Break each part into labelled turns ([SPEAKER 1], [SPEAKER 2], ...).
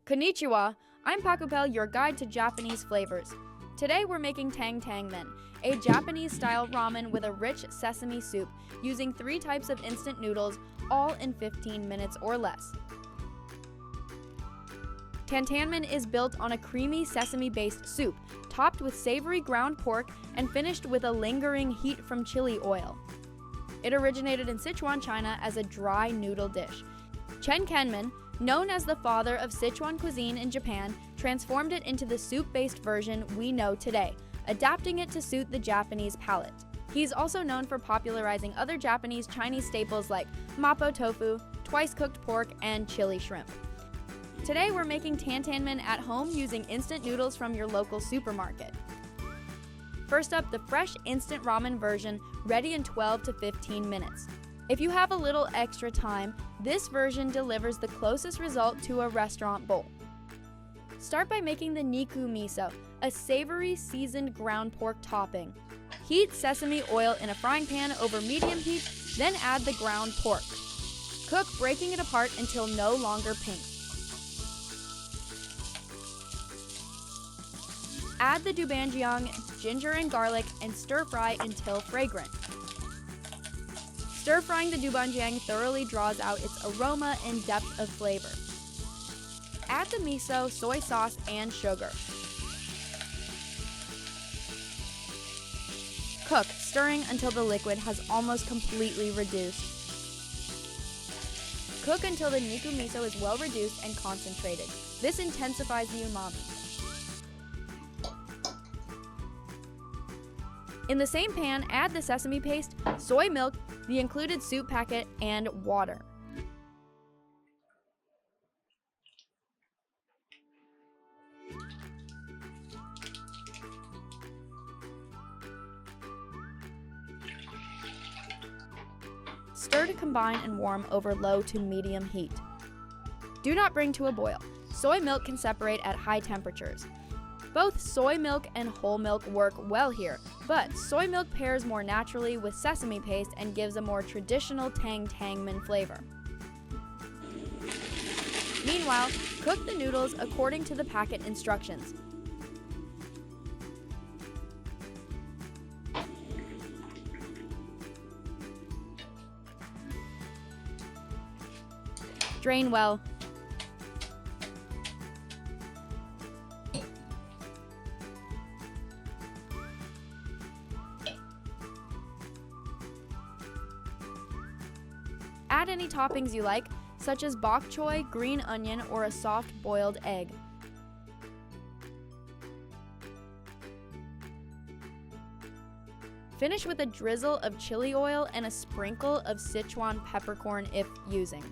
[SPEAKER 1] Konnichiwa, I'm Paqupel, your guide to Japanese flavors. Today we're making Tantanmen, a Japanese-style ramen with a rich sesame soup using 3 types of instant noodles, all in 15 minutes or less. Tantanmen is built on a creamy sesame-based soup, topped with savory ground pork and finished with a lingering heat from chili oil. It originated in Sichuan, China as a dry noodle dish. Chen Kenman, known as the father of Sichuan cuisine in Japan, transformed it into the soup-based version we know today, adapting it to suit the Japanese palate. He's also known for popularizing other Japanese Chinese staples like mapo tofu, twice-cooked pork, and chili shrimp. Today we're making Tantanmen at home using instant noodles from your local supermarket. First up, the fresh instant ramen version, ready in 12 to 15 minutes. If you have a little extra time, this version delivers the closest result to a restaurant bowl. Start by making the Niku miso, a savory seasoned ground pork topping. Heat sesame oil in a frying pan over medium heat, then add the ground pork. Cook, breaking it apart until no longer pink. Add the doubanjiang, ginger and garlic, and stir-fry until fragrant. Stir-frying the doubanjiang thoroughly draws out its aroma and depth of flavor. Add the miso, soy sauce, and sugar. Cook, stirring until the liquid has almost completely reduced. Cook until the Niku miso is well reduced and concentrated. This intensifies the umami. In the same pan, add the sesame paste, soy milk, the included soup packet, and water. Stir to combine and warm over low to medium heat. Do not bring to a boil. Soy milk can separate at high temperatures. Both soy milk and whole milk work well here, but soy milk pairs more naturally with sesame paste and gives a more traditional Tantanmen flavor. Meanwhile, cook the noodles according to the packet instructions. Drain well. Add any toppings you like, such as bok choy, green onion, or a soft boiled egg. Finish with a drizzle of chili oil and a sprinkle of Sichuan peppercorn if using.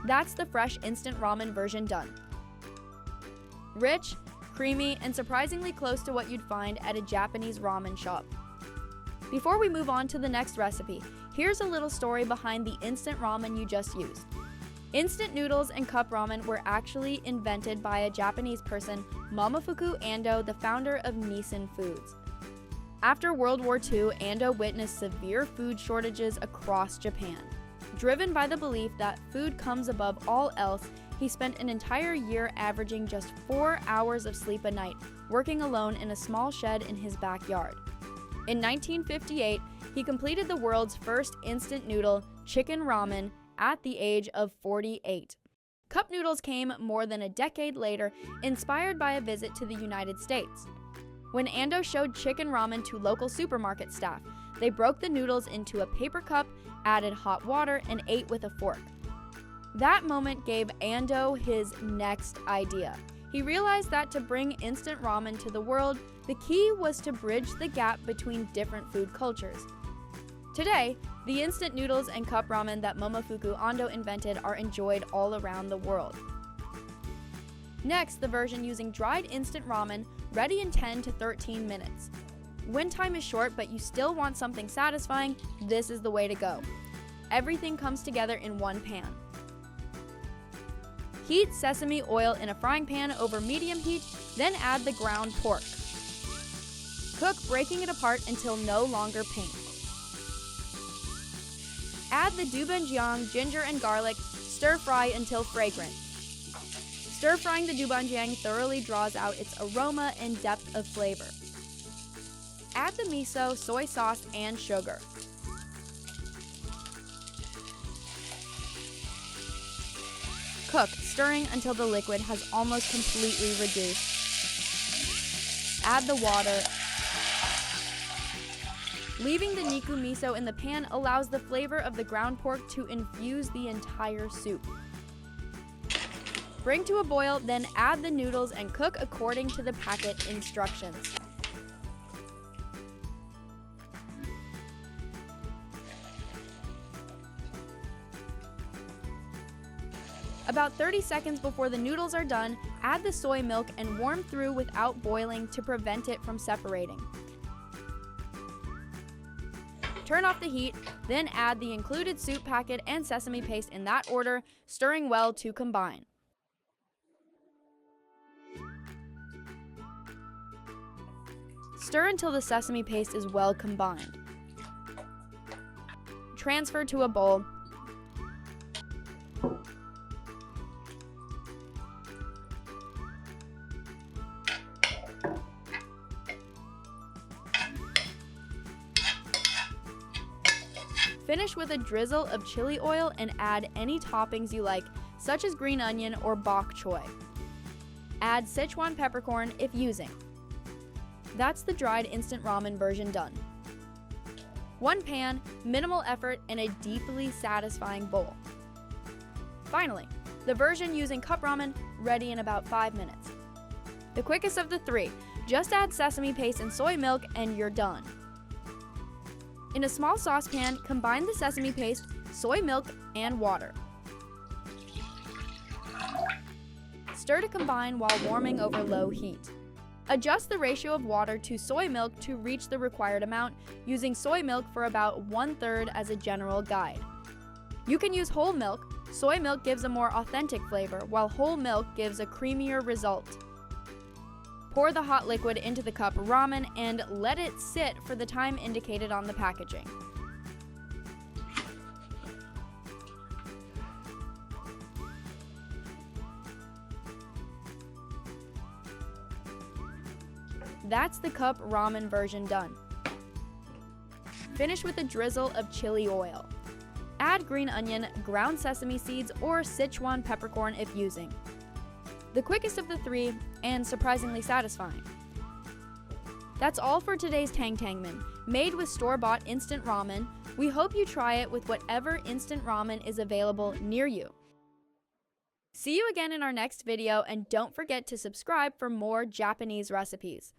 [SPEAKER 1] That's the fresh instant ramen version done. Rich, creamy, and surprisingly close to what you'd find at a Japanese ramen shop. Before we move on to the next recipe, here's a little story behind the instant ramen you just used. Instant noodles and cup ramen were actually invented by a Japanese person, Momofuku Ando, the founder of Nissin Foods. After World War II, Ando witnessed severe food shortages across Japan. Driven by the belief that food comes above all else, he spent an entire year averaging just 4 hours of sleep a night, working alone in a small shed in his backyard. In 1958, he completed the world's first instant noodle, chicken ramen, at the age of 48. Cup noodles came more than a decade later, inspired by a visit to the United States. When Ando showed chicken ramen to local supermarket staff, they broke the noodles into a paper cup, added hot water, and ate with a fork. That moment gave Ando his next idea. He realized that to bring instant ramen to the world, the key was to bridge the gap between different food cultures. Today, the instant noodles and cup ramen that Momofuku Ando invented are enjoyed all around the world. Next, the version using dried instant ramen, ready in 10 to 13 minutes. When time is short but you still want something satisfying, this is the way to go. Everything comes together in one pan. Heat sesame oil in a frying pan over medium heat, then add the ground pork. Cook, breaking it apart until no longer pink. Add the doubanjiang, ginger, and garlic, stir fry until fragrant. Stir-frying the doubanjiang thoroughly draws out its aroma and depth of flavor. Add the miso, soy sauce, and sugar. Cook, stirring until the liquid has almost completely reduced. Add the water. Leaving the Niku miso in the pan allows the flavor of the ground pork to infuse the entire soup. Bring to a boil, then add the noodles and cook according to the packet instructions. About 30 seconds before the noodles are done, add the soy milk and warm through without boiling to prevent it from separating. Turn off the heat, then add the included soup packet and sesame paste in that order, stirring well to combine. Stir until the sesame paste is well combined. Transfer to a bowl. Finish with a drizzle of chili oil and add any toppings you like, such as green onion or bok choy. Add Sichuan peppercorn if using. That's the dried instant ramen version done. One pan, minimal effort, and a deeply satisfying bowl. Finally, the version using cup ramen, ready in about 5 minutes. The quickest of the three, just add sesame paste and soy milk and you're done. In a small saucepan, combine the sesame paste, soy milk, and water. Stir to combine while warming over low heat. Adjust the ratio of water to soy milk to reach the required amount, using soy milk for about 1/3 as a general guide. You can use whole milk. Soy milk gives a more authentic flavor, while whole milk gives a creamier result. Pour the hot liquid into the cup ramen and let it sit for the time indicated on the packaging. That's the cup ramen version done. Finish with a drizzle of chili oil. Add green onion, ground sesame seeds, or Sichuan peppercorn if using. The quickest of the three, and surprisingly satisfying. That's all for today's Tantanmen, made with store-bought instant ramen. We hope you try it with whatever instant ramen is available near you. See you again in our next video, and don't forget to subscribe for more Japanese recipes.